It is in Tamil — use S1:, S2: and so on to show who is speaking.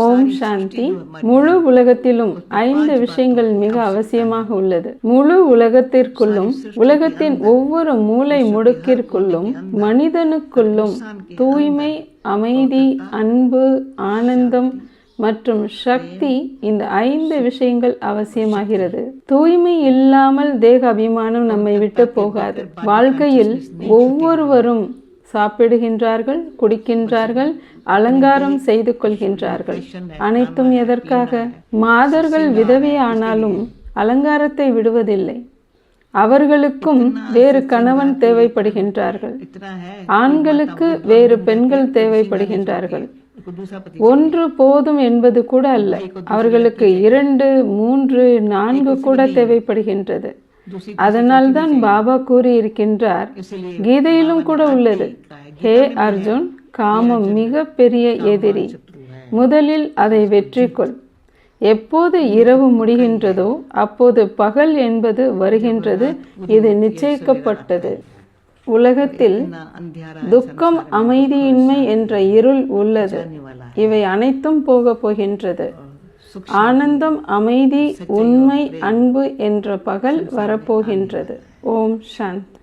S1: ஓம் சாந்தி. முழு உலகத்திலும் 5 விஷயங்கள் மிக அவசியமாக உள்ளது. முழு உலகத்திற்குள்ளும், உலகத்தின் ஒவ்வொரு மூலை முடுக்கிற்குள்ளும், மனிதனுக்குள்ளும் தூய்மை, அமைதி, அன்பு, ஆனந்தம் மற்றும் சக்தி, இந்த 5 விஷயங்கள் அவசியமாகிறது. தூய்மை இல்லாமல் தேக அபிமானம் நம்மை விட்டு போகாது. வாழ்க்கையில் ஒவ்வொருவரும் சாப்பிடுகின்றார்கள், குடிக்கின்றார்கள், அலங்காரம் செய்து கொள்கின்றார்கள். அனைத்தும் எதற்காக? மாதர்கள் விதவை ஆனாலும் அலங்காரத்தை விடுவதில்லை. அவர்களுக்கும் வேறு கணவன் தேவைப்படுகின்றார்கள். ஆண்களுக்கு வேறு பெண்கள் தேவைப்படுகின்றார்கள். ஒன்று போதும் என்பது கூட அல்ல, அவர்களுக்கு 2, 3, 4 கூட தேவைப்படுகின்றது. அதனால்தான் பாபா கூறியிருக்கின்றார், கீதையிலும் கூட உள்ளது, ஹே அர்ஜுன், காமம் மிக பெரிய எதிரி, முதலில் அதை வெற்றி கொள். எப்போது இரவு முடிகின்றதோ அப்போது பகல் என்பது வருகின்றது. இது நிச்சயிக்கப்பட்டது. உலகத்தில் துக்கம், அமைதியின்மை என்ற இருள் உள்ளது. இவை அனைத்தும் போக போகின்றது. ஆனந்தம், அமைதி, உண்மை, அன்பு என்ற பகல் வரப்போகின்றது. ஓம் சாந்தி.